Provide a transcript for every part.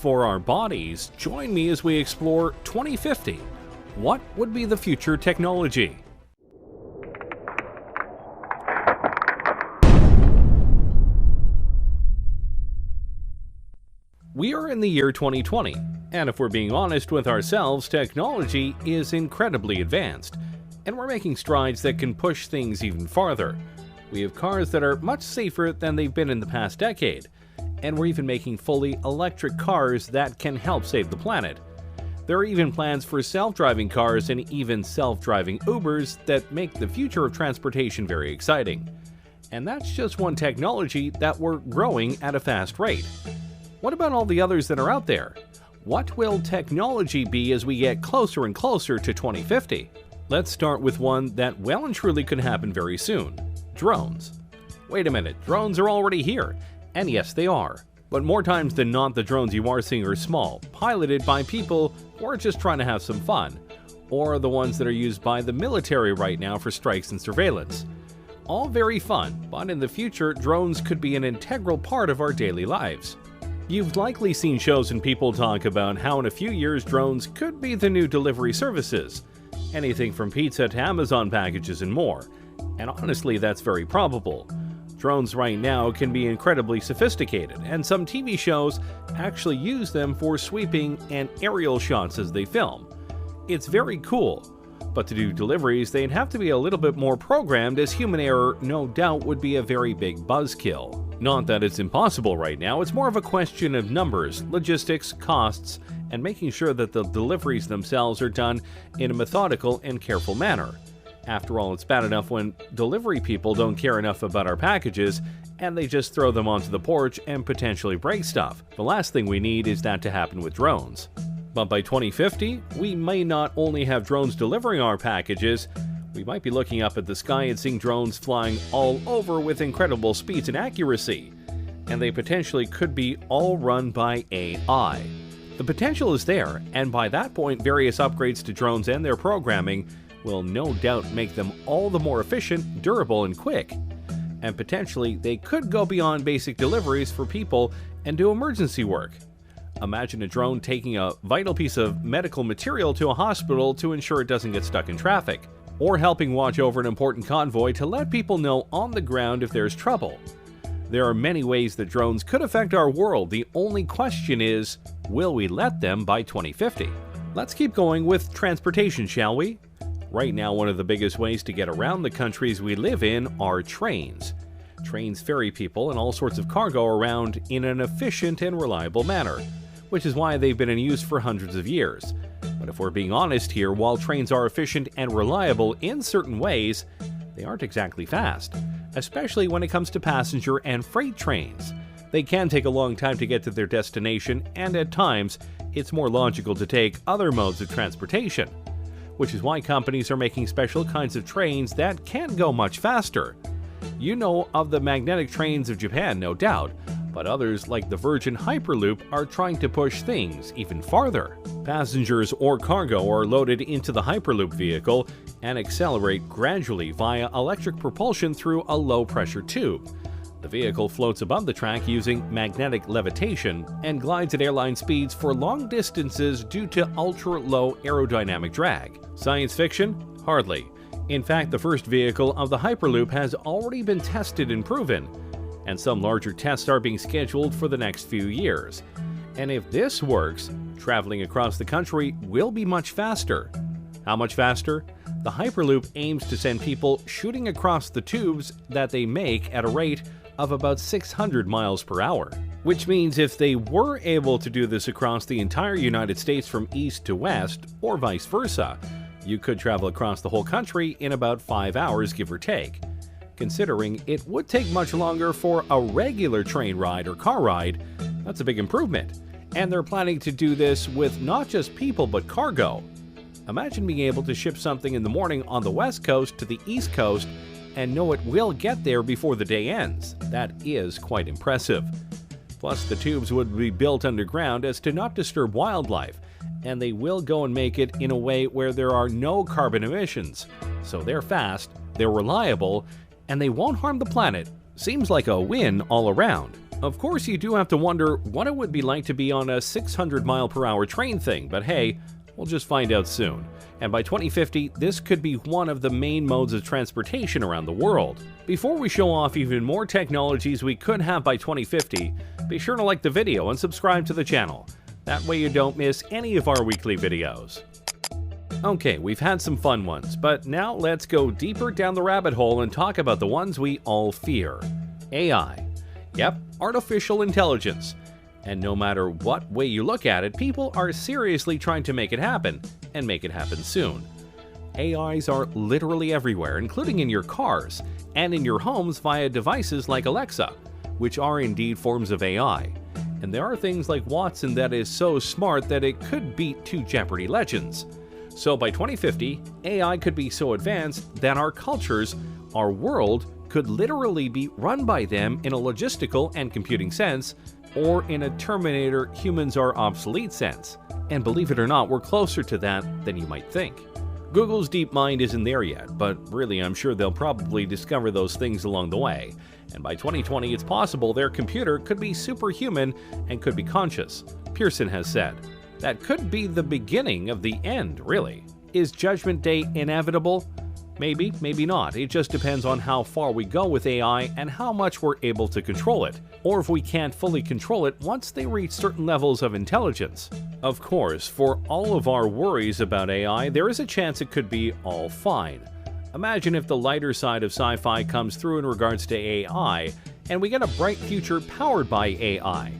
for our bodies, join me as we explore 2050. What would be the future technology? We are in the year 2020, and if we're being honest with ourselves, technology is incredibly advanced, and we're making strides that can push things even farther. We have cars that are much safer than they've been in the past decade, and we're even making fully electric cars that can help save the planet. There are even plans for self-driving cars and even self-driving Ubers that make the future of transportation very exciting. And that's just one technology that we're growing at a fast rate. What about all the others that are out there? What will technology be as we get closer and closer to 2050? Let's start with one that well and truly could happen very soon: drones. Wait a minute, drones are already here. And yes, they are. But more times than not, the drones you are seeing are small, piloted by people who are just trying to have some fun, or the ones that are used by the military right now for strikes and surveillance. All very fun, but in the future, drones could be an integral part of our daily lives. You've likely seen shows and people talk about how in a few years drones could be the new delivery services. Anything from pizza to Amazon packages and more. And honestly, that's very probable. Drones right now can be incredibly sophisticated, and some TV shows actually use them for sweeping and aerial shots as they film. It's very cool, but to do deliveries, they'd have to be a little bit more programmed, as human error no doubt would be a very big buzzkill. Not that it's impossible right now, it's more of a question of numbers, logistics, costs, and making sure that the deliveries themselves are done in a methodical and careful manner. After all, it's bad enough when delivery people don't care enough about our packages and they just throw them onto the porch and potentially break stuff. The last thing we need is that to happen with drones. But by 2050, we may not only have drones delivering our packages, we might be looking up at the sky and seeing drones flying all over with incredible speeds and accuracy. And they potentially could be all run by AI. The potential is there, and by that point, various upgrades to drones and their programming will no doubt make them all the more efficient, durable, and quick. And potentially, they could go beyond basic deliveries for people and do emergency work. Imagine a drone taking a vital piece of medical material to a hospital to ensure it doesn't get stuck in traffic, or helping watch over an important convoy to let people know on the ground if there's trouble. There are many ways that drones could affect our world. The only question is, will we let them by 2050? Let's keep going with transportation, shall we? Right now, one of the biggest ways to get around the countries we live in are trains. Trains ferry people and all sorts of cargo around in an efficient and reliable manner, which is why they've been in use for hundreds of years. But if we're being honest here, while trains are efficient and reliable in certain ways, they aren't exactly fast, especially when it comes to passenger and freight trains. They can take a long time to get to their destination, and at times, it's more logical to take other modes of transportation, which is why companies are making special kinds of trains that can go much faster. You know of the magnetic trains of Japan, no doubt, but others like the Virgin Hyperloop are trying to push things even farther. Passengers or cargo are loaded into the Hyperloop vehicle and accelerate gradually via electric propulsion through a low-pressure tube. The vehicle floats above the track using magnetic levitation and glides at airline speeds for long distances due to ultra-low aerodynamic drag. Science fiction? Hardly. In fact, the first vehicle of the Hyperloop has already been tested and proven, and some larger tests are being scheduled for the next few years. And if this works, traveling across the country will be much faster. How much faster? The Hyperloop aims to send people shooting across the tubes that they make at a rate of about 600 miles per hour. Which means if they were able to do this across the entire United States from east to west, or vice versa, you could travel across the whole country in about 5 hours, give or take. Considering it would take much longer for a regular train ride or car ride, that's a big improvement. And they're planning to do this with not just people but cargo. Imagine being able to ship something in the morning on the West Coast to the East Coast and know it will get there before the day ends. That is quite impressive. Plus, the tubes would be built underground as to not disturb wildlife, and they will go and make it in a way where there are no carbon emissions. So they're fast, they're reliable, and they won't harm the planet. Seems like a win all around. Of course, you do have to wonder what it would be like to be on a 600-mile-per-hour train thing, but hey, we'll just find out soon. And by 2050, this could be one of the main modes of transportation around the world. Before we show off even more technologies we could have by 2050, be sure to like the video and subscribe to the channel. That way you don't miss any of our weekly videos. Okay, we've had some fun ones, but now let's go deeper down the rabbit hole and talk about the ones we all fear. AI. Yep, artificial intelligence. And no matter what way you look at it, people are seriously trying to make it happen, and make it happen soon. AIs are literally everywhere, including in your cars, and in your homes via devices like Alexa, which are indeed forms of AI. And there are things like Watson that is so smart that it could beat two Jeopardy legends. So by 2050, AI could be so advanced that our cultures, our world, could literally be run by them in a logistical and computing sense, or in a Terminator humans are obsolete sense. And believe it or not, we're closer to that than you might think. Google's DeepMind isn't there yet, but really I'm sure they'll probably discover those things along the way. And by 2020, it's possible their computer could be superhuman and could be conscious, Pearson has said. That could be the beginning of the end, really. Is Judgment Day inevitable? Maybe, maybe not. It just depends on how far we go with AI and how much we're able to control it, or if we can't fully control it once they reach certain levels of intelligence. Of course, for all of our worries about AI, there is a chance it could be all fine. Imagine if the lighter side of sci-fi comes through in regards to AI, and we get a bright future powered by AI.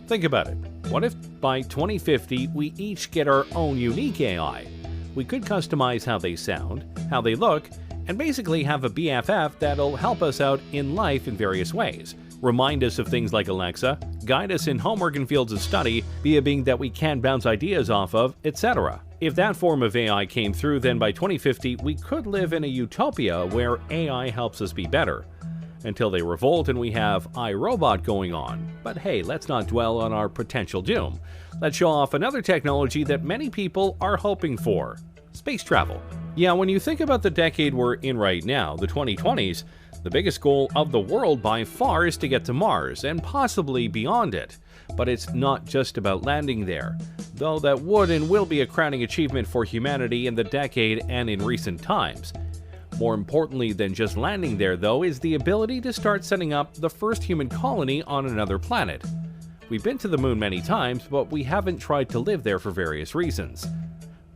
Think about it. What if by 2050 we each get our own unique AI? We could customize how they sound, how they look, and basically have a BFF that'll help us out in life in various ways. Remind us of things like Alexa, guide us in homework and fields of study, be a being that we can bounce ideas off of, etc. If that form of AI came through, then by 2050 we could live in a utopia where AI helps us be better. Until they revolt and we have iRobot going on. But hey, let's not dwell on our potential doom. Let's show off another technology that many people are hoping for. Space travel. Yeah, when you think about the decade we're in right now, the 2020s, the biggest goal of the world by far is to get to Mars, and possibly beyond it. But it's not just about landing there, though that would and will be a crowning achievement for humanity in the decade and in recent times. More importantly than just landing there, though, is the ability to start setting up the first human colony on another planet. We've been to the moon many times, but we haven't tried to live there for various reasons.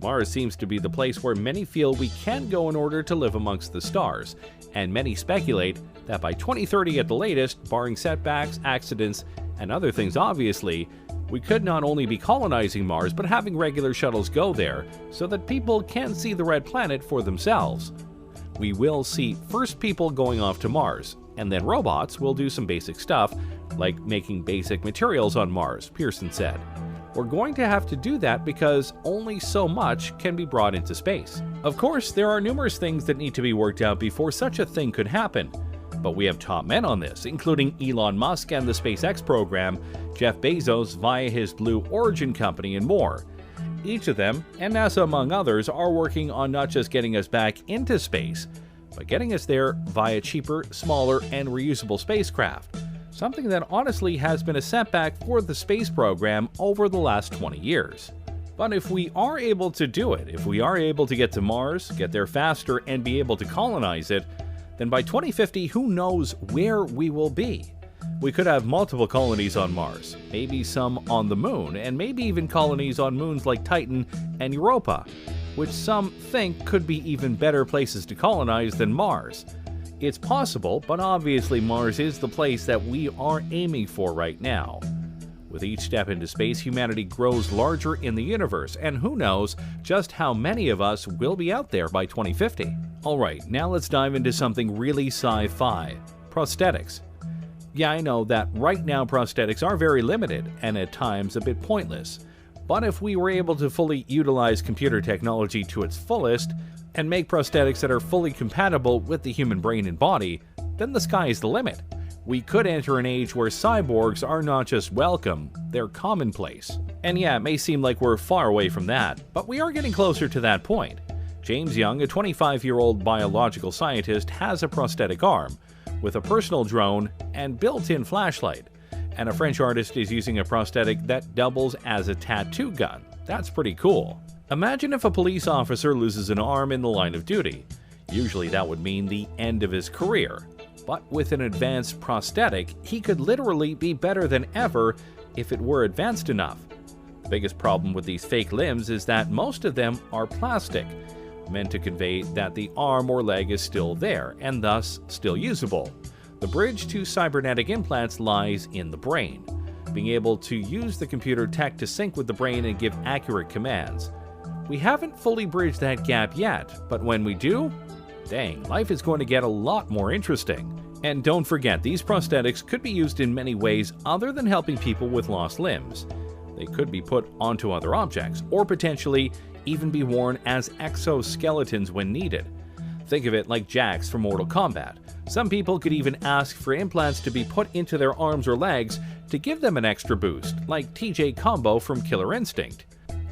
Mars seems to be the place where many feel we can go in order to live amongst the stars, and many speculate that by 2030 at the latest, barring setbacks, accidents, and other things obviously, we could not only be colonizing Mars but having regular shuttles go there so that people can see the red planet for themselves. We will see first people going off to Mars, and then robots will do some basic stuff, like making basic materials on Mars, Pearson said. We're going to have to do that because only so much can be brought into space. Of course, there are numerous things that need to be worked out before such a thing could happen. But we have top men on this, including Elon Musk and the SpaceX program, Jeff Bezos via his Blue Origin company, and more. Each of them, and NASA among others, are working on not just getting us back into space, but getting us there via cheaper, smaller, and reusable spacecraft. Something that honestly has been a setback for the space program over the last 20 years. But if we are able to do it, if we are able to get to Mars, get there faster, and be able to colonize it, then by 2050, who knows where we will be? We could have multiple colonies on Mars, maybe some on the moon, and maybe even colonies on moons like Titan and Europa, which some think could be even better places to colonize than Mars. It's possible, but obviously Mars is the place that we are aiming for right now. With each step into space, humanity grows larger in the universe, and who knows just how many of us will be out there by 2050. Alright, now let's dive into something really sci-fi. Prosthetics. Yeah, I know that right now prosthetics are very limited, and at times a bit pointless. But if we were able to fully utilize computer technology to its fullest, and make prosthetics that are fully compatible with the human brain and body, then the sky is the limit. We could enter an age where cyborgs are not just welcome, they're commonplace. And yeah, it may seem like we're far away from that, but we are getting closer to that point. James Young, a 25-year-old biological scientist, has a prosthetic arm, with a personal drone and built-in flashlight. and a French artist is using a prosthetic that doubles as a tattoo gun. That's pretty cool. Imagine if a police officer loses an arm in the line of duty. Usually that would mean the end of his career. But with an advanced prosthetic, he could literally be better than ever if it were advanced enough. The biggest problem with these fake limbs is that most of them are plastic, meant to convey that the arm or leg is still there, and thus still usable. The bridge to cybernetic implants lies in the brain, being able to use the computer tech to sync with the brain and give accurate commands. We haven't fully bridged that gap yet, but when we do, dang, life is going to get a lot more interesting. And don't forget, these prosthetics could be used in many ways other than helping people with lost limbs. They could be put onto other objects, or potentially even be worn as exoskeletons when needed. Think of it like Jax from Mortal Kombat. Some people could even ask for implants to be put into their arms or legs to give them an extra boost, like TJ Combo from Killer Instinct.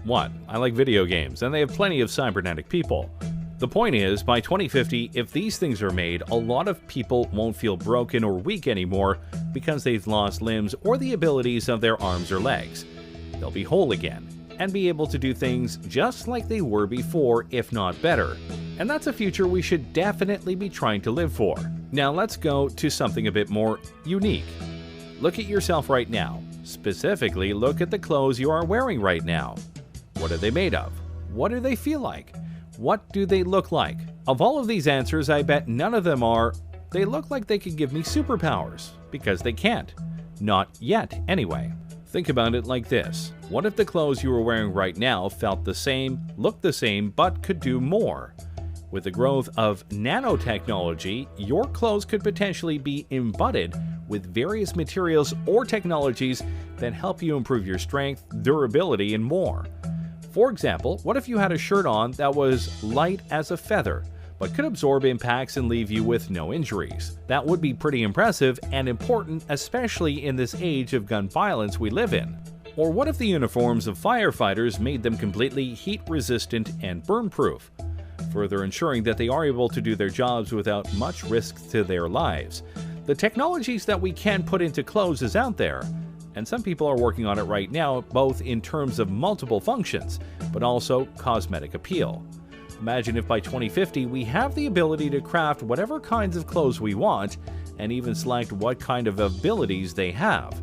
1. I like video games, and they have plenty of cybernetic people. The point is, by 2050, if these things are made, a lot of people won't feel broken or weak anymore because they've lost limbs or the abilities of their arms or legs. They'll be whole again, and be able to do things just like they were before, if not better. And that's a future we should definitely be trying to live for. Now let's go to something a bit more unique. Look at yourself right now. Specifically, look at the clothes you are wearing right now. What are they made of? What do they feel like? What do they look like? Of all of these answers, I bet none of them are, they look like they could give me superpowers, because they can't. Not yet, anyway. Think about it like this. What if the clothes you are wearing right now felt the same, looked the same, but could do more? With the growth of nanotechnology, your clothes could potentially be embodied with various materials or technologies that help you improve your strength, durability, and more. For example, what if you had a shirt on that was light as a feather, but could absorb impacts and leave you with no injuries? That would be pretty impressive and important, especially in this age of gun violence we live in. Or what if the uniforms of firefighters made them completely heat-resistant and burn-proof, further ensuring that they are able to do their jobs without much risk to their lives? The technologies that we can put into clothes is out there, and some people are working on it right now, both in terms of multiple functions, but also cosmetic appeal. Imagine if by 2050 we have the ability to craft whatever kinds of clothes we want, and even select what kind of abilities they have.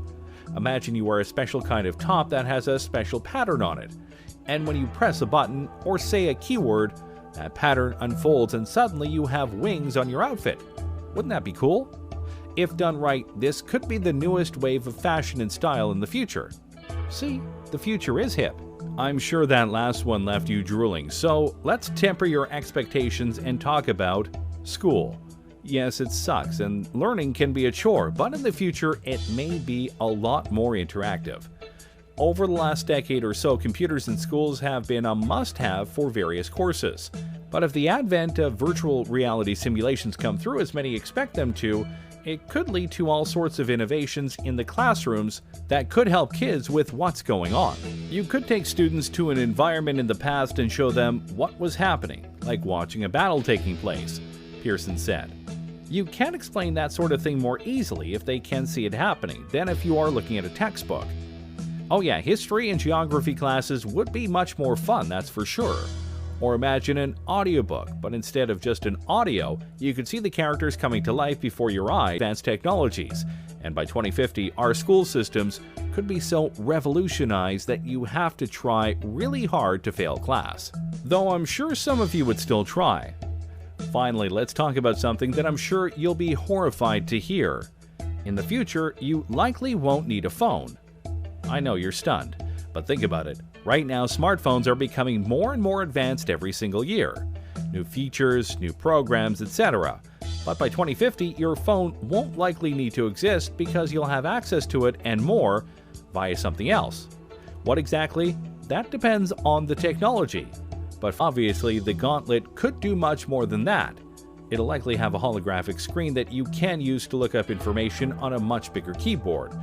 Imagine you wear a special kind of top that has a special pattern on it, and when you press a button or say a keyword, that pattern unfolds and suddenly you have wings on your outfit. Wouldn't that be cool? If done right, this could be the newest wave of fashion and style in the future. See, the future is hip. I'm sure that last one left you drooling, so let's temper your expectations and talk about school. Yes, it sucks, and learning can be a chore, but in the future it may be a lot more interactive. Over the last decade or so, computers in schools have been a must-have for various courses. But if the advent of virtual reality simulations come through as many expect them to, it could lead to all sorts of innovations in the classrooms that could help kids with what's going on. You could take students to an environment in the past and show them what was happening, like watching a battle taking place, Pearson said. You can explain that sort of thing more easily if they can see it happening than if you are looking at a textbook. Oh yeah, history and geography classes would be much more fun, that's for sure. Or imagine an audiobook, but instead of just an audio, you could see the characters coming to life before your eyes. Advanced technologies. And by 2050, our school systems could be so revolutionized that you have to try really hard to fail class. Though I'm sure some of you would still try. Finally, let's talk about something that I'm sure you'll be horrified to hear. In the future, you likely won't need a phone. I know you're stunned, but think about it. Right now, smartphones are becoming more and more advanced every single year. New features, new programs, etc. But by 2050, your phone won't likely need to exist because you'll have access to it and more via something else. What exactly? That depends on the technology. But obviously, the Gauntlet could do much more than that. It'll likely have a holographic screen that you can use to look up information on a much bigger keyboard.